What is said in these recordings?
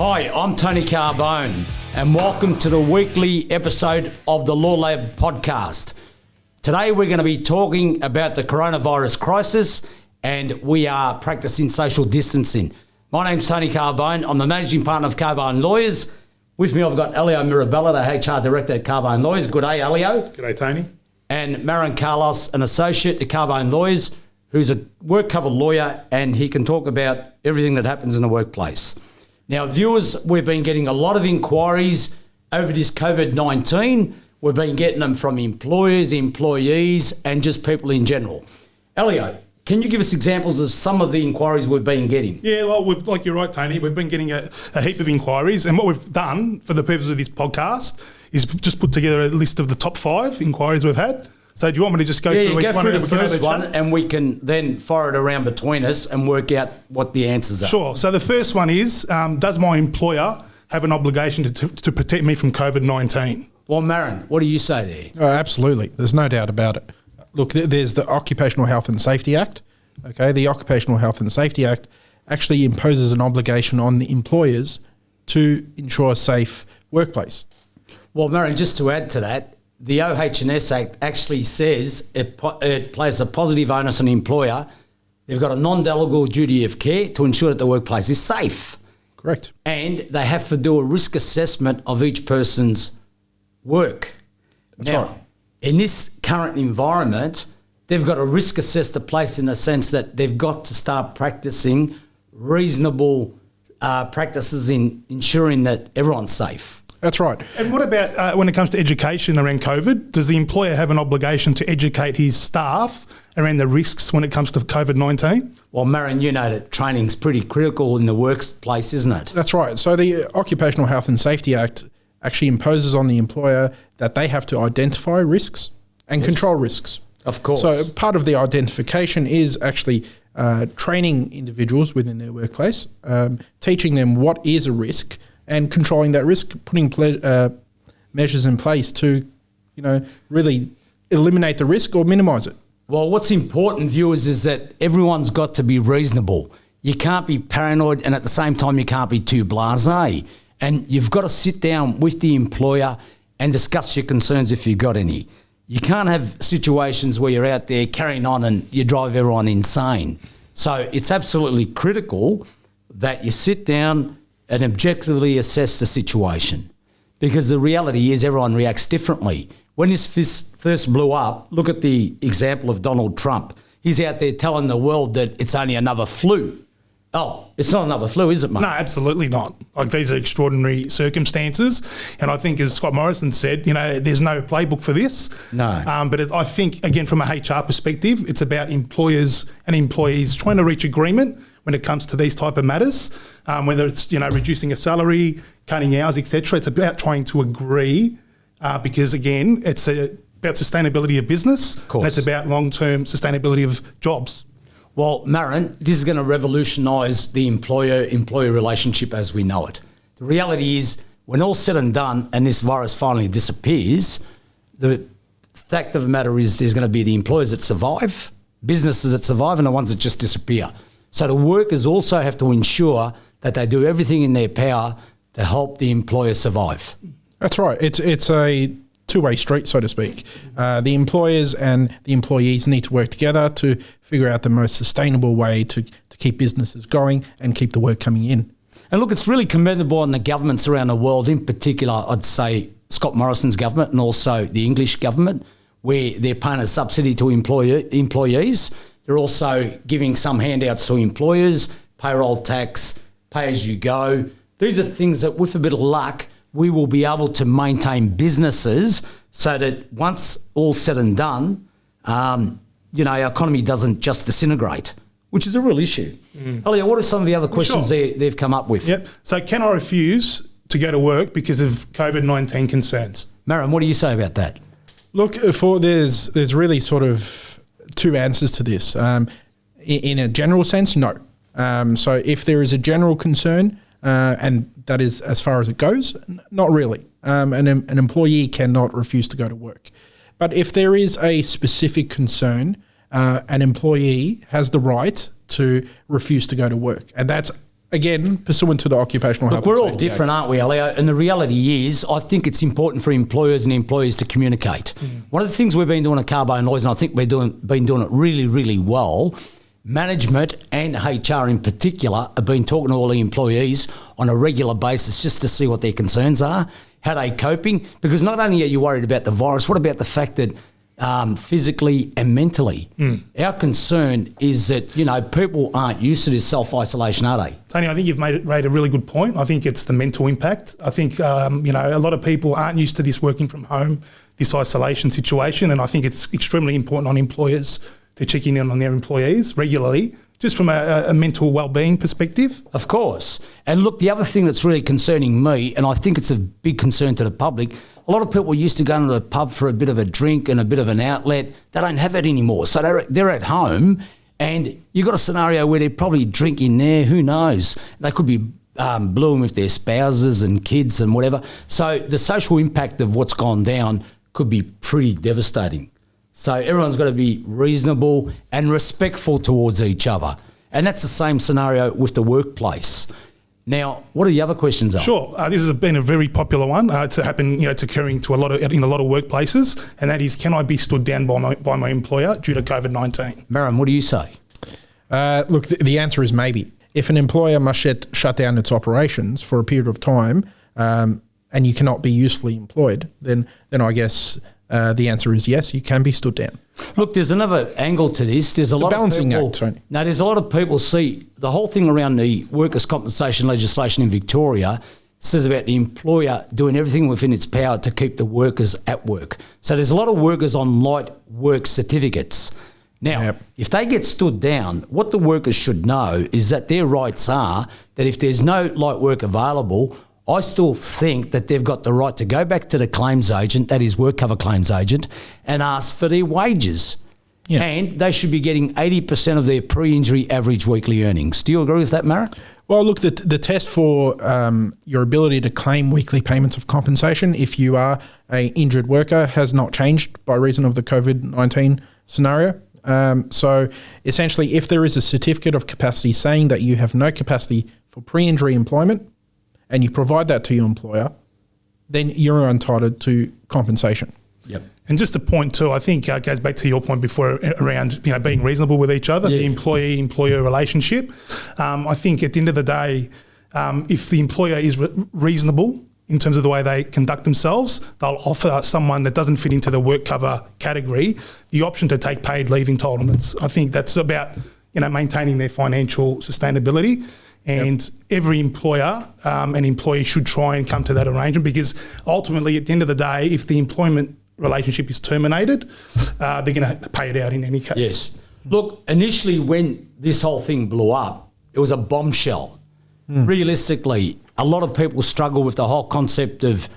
Hi, I'm Tony Carbone, and welcome to the weekly episode of the Law Lab podcast. Today we're going to be talking about the coronavirus crisis, and we are practicing social distancing. My name's Tony Carbone. I'm the managing partner of Carbone Lawyers. With me I've got Elio Mirabella, the HR director at Carbone Lawyers. Good day, Elio. Good day, Tony. And Marin Carlos, an associate at Carbone Lawyers, who's a work cover lawyer, and he can talk about everything that happens in the workplace. Now, viewers, we've been getting a lot of inquiries over this COVID-19. We've been getting them from employers, employees, and just people in general. Elio, can you give us examples of some of the inquiries we've been getting? Yeah, well, like you're right, Tony, we've been getting a heap of inquiries, and what we've done for the purpose of this podcast is just put together a list of the top 5 inquiries we've had. So do you want me to just go through each one? Yeah, go through the first one, and we can then fire it around between us and work out what the answers are. Sure. So the first one is, does my employer have an obligation to protect me from COVID-19? Well, Marin, what do you say there? Oh, absolutely. There's no doubt about it. Look, there's the Occupational Health and Safety Act. Okay, the Occupational Health and Safety Act actually imposes an obligation on the employers to ensure a safe workplace. Well, Marin, just to add to that, the OH&S Act actually says it places a positive onus on the employer. They've got a non-delegable duty of care to ensure that the workplace is safe. Correct. And they have to do a risk assessment of each person's work. That's now, right. In this current environment, they've got to risk assess the place in the sense that they've got to start practicing reasonable practices in ensuring that everyone's safe. That's right. And what about when it comes to education around COVID? Does the employer have an obligation to educate his staff around the risks when it comes to COVID-19? Well, Marin, you know that training's pretty critical in the workplace, isn't it? That's right. So the Occupational Health and Safety Act actually imposes on the employer that they have to identify risks and control risks. Of course. So part of the identification is actually training individuals within their workplace, teaching them what is a risk and controlling that risk, putting measures in place to, really eliminate the risk or minimise it. Well, what's important, viewers, is that everyone's got to be reasonable. You can't be paranoid, and at the same time, you can't be too blasé. And you've got to sit down with the employer and discuss your concerns if you've got any. You can't have situations where you're out there carrying on and you drive everyone insane. So it's absolutely critical that you sit down and objectively assess the situation, because the reality is everyone reacts differently. When this first blew up, look at the example of Donald Trump. He's out there telling the world that it's only another flu. Oh, it's not another flu, is it, mate? No, absolutely not. Like, these are extraordinary circumstances. And I think, as Scott Morrison said, there's no playbook for this. No. But I think, again, from a HR perspective, it's about employers and employees trying to reach agreement when it comes to these type of matters, whether it's, reducing a salary, cutting hours, etc. It's about trying to agree because, again, it's about sustainability of business. Of course. And it's about long-term sustainability of jobs. Well, Marin, this is going to revolutionise the employer-employee relationship as we know it. The reality is, when all's said and done and this virus finally disappears, the fact of the matter is there's going to be the employers that survive, businesses that survive, and the ones that just disappear. So the workers also have to ensure that they do everything in their power to help the employer survive. That's right. It's a two-way street, so to speak. The employers and the employees need to work together to figure out the most sustainable way to keep businesses going and keep the work coming in. And look, it's really commendable on the governments around the world, in particular, I'd say Scott Morrison's government and also the English government, where they're paying a subsidy to employees. They're also giving some handouts to employers, payroll tax, pay as you go. These are things that, with a bit of luck, we will be able to maintain businesses so that once all's said and done, our economy doesn't just disintegrate, which is a real issue. Elliot, what are some of the other questions they've come up with? Yep. So can I refuse to go to work because of COVID-19 concerns? Marin, what do you say about that? Look, there's really sort of two answers to this. In a general sense, no. So if there is a general concern, and that is as far as it goes, not really. An employee cannot refuse to go to work. But if there is a specific concern, an employee has the right to refuse to go to work. And that's again, pursuant to the Occupational Health Look, we're and all Safety different, Act. aren't we, Elio? And the reality is, I think it's important for employers and employees to communicate. One of the things we've been doing at Carbone Lawyers, and I think we've been doing it really, really well, management and HR in particular have been talking to all the employees on a regular basis just to see what their concerns are, how they're coping. Because not only are you worried about the virus, what about the fact that physically and mentally? Our concern is that, people aren't used to this self-isolation, are they? Tony, I think you've made a really good point. I think it's the mental impact. I think, a lot of people aren't used to this working from home, this isolation situation, and I think it's extremely important on employers to check in on their employees regularly, just from a mental well-being perspective. Of course. And look, the other thing that's really concerning me, and I think it's a big concern to the public, a lot of people used to go to the pub for a bit of a drink and a bit of an outlet. They don't have it anymore. So they're at home, and you've got a scenario where they're probably drinking there. Who knows? They could be bluing with their spouses and kids and whatever. So the social impact of what's gone down could be pretty devastating. So everyone's got to be reasonable and respectful towards each other. And that's the same scenario with the workplace. Now, what are the other questions? Sure. This has been a very popular one. It's occurring in a lot of workplaces, and that is, can I be stood down by my employer due to COVID-19? Marin, what do you say? Look, the answer is maybe. If an employer must shut down its operations for a period of time, and you cannot be usefully employed, then I guess the answer is yes, you can be stood down. Look, there's another angle to this. There's a lot balancing of people. act, Tony. Now, there's a lot of people see the whole thing around the workers' compensation legislation in Victoria says about the employer doing everything within its power to keep the workers at work. So there's a lot of workers on light work certificates. Now, if they get stood down, what the workers should know is that their rights are that if there's no light work available, I still think that they've got the right to go back to the claims agent, that is work cover claims agent, and ask for their wages. Yeah. And they should be getting 80% of their pre-injury average weekly earnings. Do you agree with that, Mara? Well, look, the test for your ability to claim weekly payments of compensation if you are an injured worker has not changed by reason of the COVID-19 scenario. So essentially, if there is a certificate of capacity saying that you have no capacity for pre-injury employment, and you provide that to your employer, then you're entitled to compensation. Yep. And just a point too, I think goes back to your point before around being reasonable with each other, the employee-employer relationship. I think at the end of the day, if the employer is reasonable in terms of the way they conduct themselves, they'll offer someone that doesn't fit into the work cover category the option to take paid leave entitlements. I think that's about maintaining their financial sustainability. And every employer and employee should try and come to that arrangement, because ultimately, at the end of the day, if the employment relationship is terminated, they're going to pay it out in any case. Yes. Look, initially when this whole thing blew up, it was a bombshell. Realistically, a lot of people struggle with the whole concept of,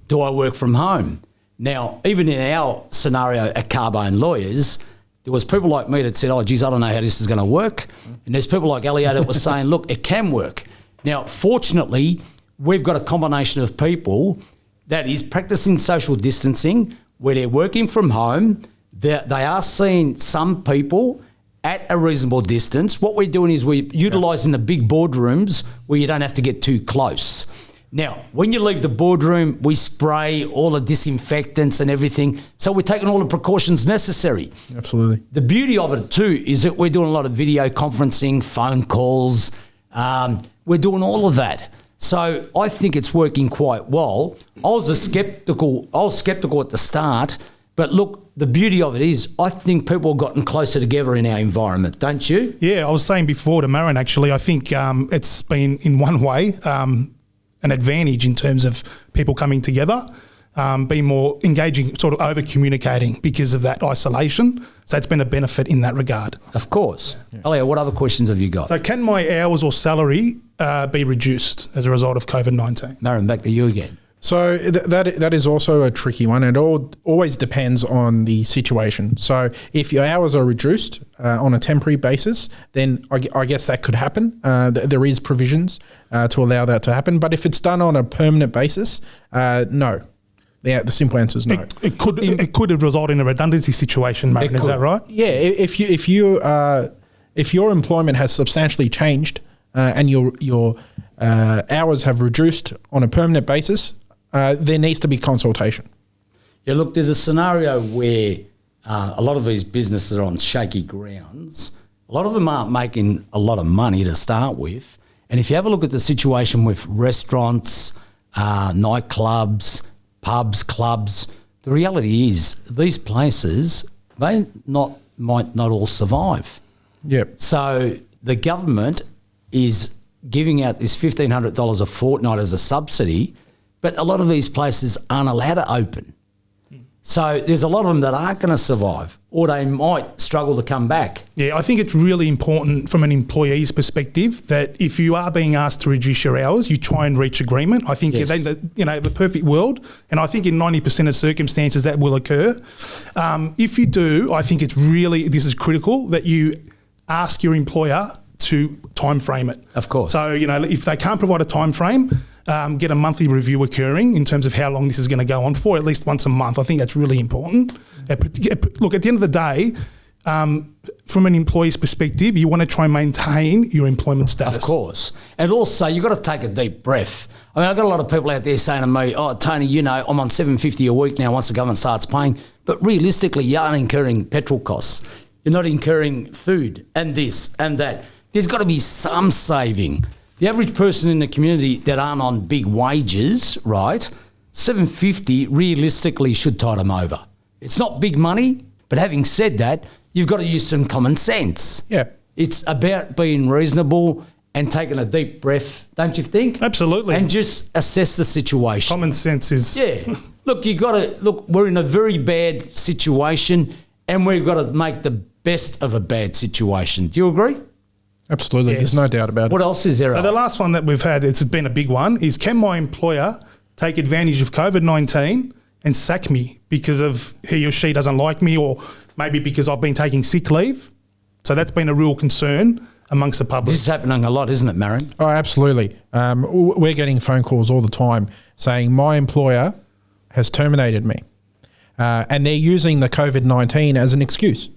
do I work from home? Now, even in our scenario at Carbone Lawyers, there was people like me that said, oh, geez, I don't know how this is going to work. And there's people like Elliot that was saying, look, it can work. Now, fortunately, we've got a combination of people that is practicing social distancing, where they're working from home. They are seeing some people at a reasonable distance. What we're doing is we're utilising the big boardrooms where you don't have to get too close. Now, when you leave the boardroom, we spray all the disinfectants and everything. So we're taking all the precautions necessary. Absolutely. The beauty of it too is that we're doing a lot of video conferencing, phone calls. We're doing all of that. So I think it's working quite well. I was skeptical at the start, but look, the beauty of it is I think people have gotten closer together in our environment, don't you? Yeah, I was saying before to Marin, actually, I think it's been, in one way, an advantage in terms of people coming together, being more engaging, sort of over-communicating because of that isolation. So it's been a benefit in that regard. Of course. Elio, what other questions have you got? So can my hours or salary be reduced as a result of COVID-19? Marin, back to you again. So that is also a tricky one. It always depends on the situation. So if your hours are reduced on a temporary basis, then I guess that could happen. There is provisions to allow that to happen. But if it's done on a permanent basis, no. The simple answer is no. It could result in a redundancy situation, mate. Is that right? Yeah. If your employment has substantially changed and your hours have reduced on a permanent basis, there needs to be consultation. Yeah, look, there's a scenario where a lot of these businesses are on shaky grounds. A lot of them aren't making a lot of money to start with. And if you have a look at the situation with restaurants, nightclubs, pubs, clubs, the reality is these places, they might not all survive. Yep. So the government is giving out this $1,500 a fortnight as a subsidy, but a lot of these places aren't allowed to open. So there's a lot of them that aren't going to survive, or they might struggle to come back. Yeah, I think it's really important from an employee's perspective that if you are being asked to reduce your hours, you try and reach agreement. I think Yes. the perfect world, and I think in 90% of circumstances that will occur. If you do, I think this is critical that you ask your employer to time frame it. Of course. So, if they can't provide a time frame, get a monthly review occurring in terms of how long this is going to go on for, at least once a month. I think that's really important. Look, at the end of the day, from an employee's perspective, you want to try and maintain your employment status. Of course. And also, you've got to take a deep breath. I mean, I've got a lot of people out there saying to me, oh, Tony, I'm on $750 a week now once the government starts paying. But realistically, you aren't incurring petrol costs. You're not incurring food and this and that. There's got to be some saving. The average person in the community that aren't on big wages, right, $750 realistically should tide them over. It's not big money, but having said that, you've got to use some common sense. Yeah. It's about being reasonable and taking a deep breath, don't you think? Absolutely. And just assess the situation. Common sense is... Yeah. Look, we're in a very bad situation and we've got to make the best of a bad situation. Do you agree? Absolutely. Yes. There's no doubt about What it. else is there? So the last one that we've had, it's been a big one, is can my employer take advantage of COVID-19 and sack me because of he or she doesn't like me, or maybe because I've been taking sick leave? So that's been a real concern amongst the public. This is happening a lot, isn't it, Marin? Oh, absolutely. We're getting phone calls all the time saying my employer has terminated me. And they're using the COVID-19 as an excuse.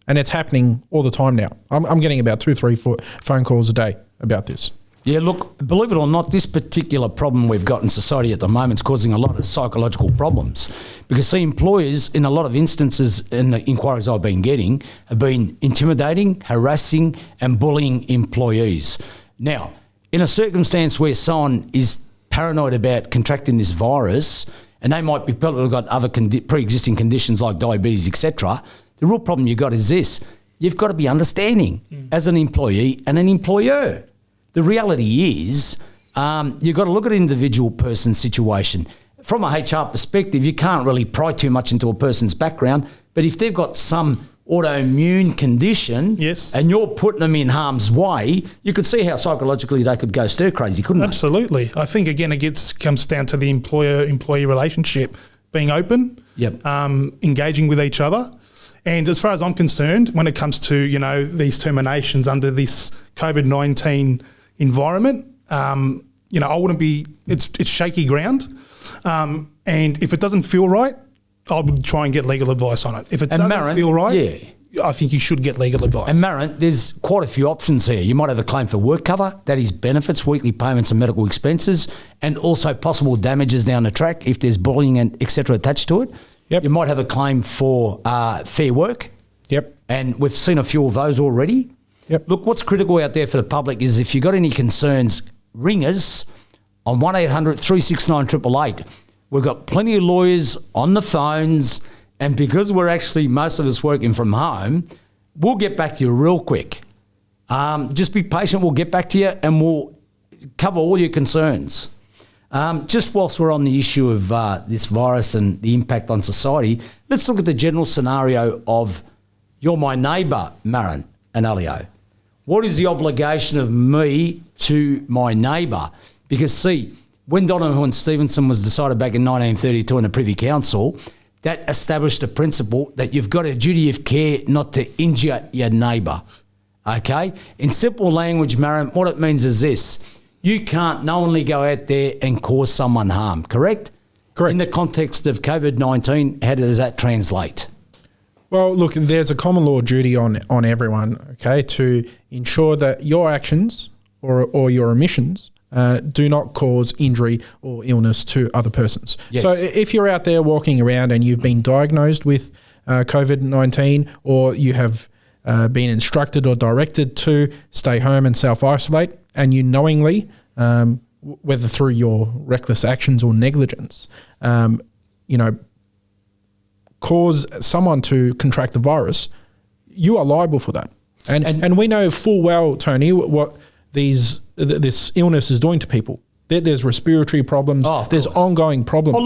And it's happening all the time now. I'm getting about 2, 3, 4 phone calls a day about this. Yeah, look, believe it or not, this particular problem we've got in society at the moment is causing a lot of psychological problems. Because, see, employers, in a lot of instances in the inquiries I've been getting, have been intimidating, harassing and bullying employees. Now, in a circumstance where someone is paranoid about contracting this virus, and they might be people who've got other pre-existing conditions like diabetes, etc., the real problem you've got is this. You've got to be understanding as an employee and an employer. The reality is you've got to look at an individual person's situation. From a HR perspective, you can't really pry too much into a person's background, but if they've got some autoimmune condition Yes. and you're putting them in harm's way, you could see how psychologically they could go stir crazy, couldn't they? Absolutely. I think, again, comes down to the employer-employee relationship, being open, Yep. engaging with each other. And as far as I'm concerned, when it comes to, these terminations under this COVID-19 environment, I wouldn't be, it's shaky ground. And if it doesn't feel right, I would try and get legal advice on it. If it doesn't feel right, I think you should get legal advice. And Marin, there's quite a few options here. You might have a claim for work cover, that is benefits, weekly payments and medical expenses, and also possible damages down the track if there's bullying and et cetera attached to it. Yep. You might have a claim for fair work. Yep. And we've seen a few of those already. Yep. Look, what's critical out there for the public is if you've got any concerns, ring us on 1800 369 888. We've got plenty of lawyers on the phones, and because we're actually, most of us working from home, we'll get back to you real quick. Just be patient, we'll get back to you and we'll cover all your concerns. Just whilst we're on the issue of this virus and the impact on society, let's look at the general scenario of you're my neighbour, Marin and Elio. What is the obligation of me to my neighbour? Because, see, when Donoghue and Stevenson was decided back in 1932 in the Privy Council, that established a principle that you've got a duty of care not to injure your neighbour, okay? In simple language, Marin, what it means is this. You can't knowingly go out there and cause someone harm, correct? Correct. In the context of COVID-19, how does that translate? Well, look, there's a common law duty on everyone, okay, to ensure that your actions or your emissions do not cause injury or illness to other persons. Yes. So if you're out there walking around and you've been diagnosed with COVID-19, or you have been instructed or directed to stay home and self-isolate, and you knowingly, whether through your reckless actions or negligence, cause someone to contract the virus, you are liable for that. And we know full well, Tony, what this illness is doing to people. There's respiratory problems. Oh, there's course. ongoing problems. Oh,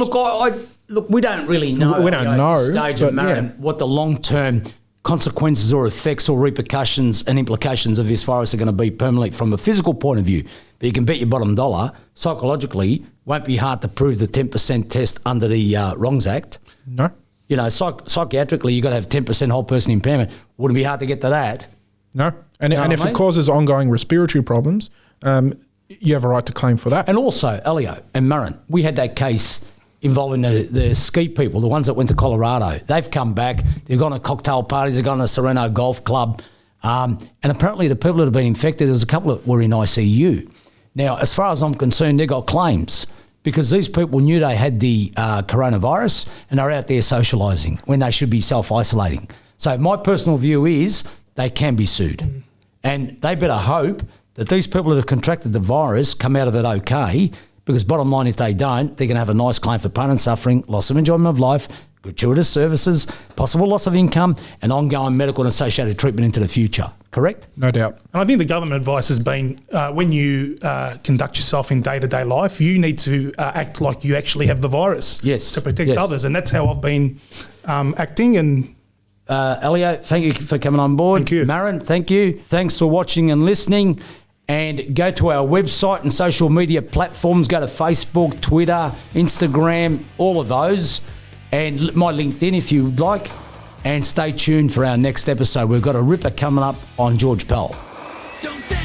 look, we don't really know. We don't at this know, stage of but Marin, what the long-term consequences or effects or repercussions and implications of this virus are going to be permanently from a physical point of view. But you can bet your bottom dollar, psychologically, won't be hard to prove the 10% test under the Wrongs Act. No. Psychiatrically, you've got to have 10% whole person impairment. Wouldn't be hard to get to that. No. And if it causes ongoing respiratory problems, you have a right to claim for that. And also, Elio and Marin, we had that case involving the ski people, the ones that went to Colorado. They've come back. They've gone to cocktail parties. They've gone to Sereno Golf Club. And apparently the people that have been infected, there's a couple that were in ICU. Now, as far as I'm concerned, they got claims because these people knew they had the coronavirus and they're out there socialising when they should be self-isolating. So my personal view is they can be sued. And they better hope that these people that have contracted the virus come out of it okay, because bottom line, if they don't, they're going to have a nice claim for pain and suffering, loss of enjoyment of life, gratuitous services, possible loss of income, and ongoing medical and associated treatment into the future. Correct? No doubt. And I think the government advice has been when you conduct yourself in day-to-day life, you need to act like you actually have the virus to protect others. And that's how I've been acting. And Elio, thank you for coming on board. Thank you. Marin, thank you. Thanks for watching and listening. And go to our website and social media platforms. Go to Facebook, Twitter, Instagram, all of those. And my LinkedIn if you'd like. And stay tuned for our next episode. We've got a ripper coming up on George Pell. Don't say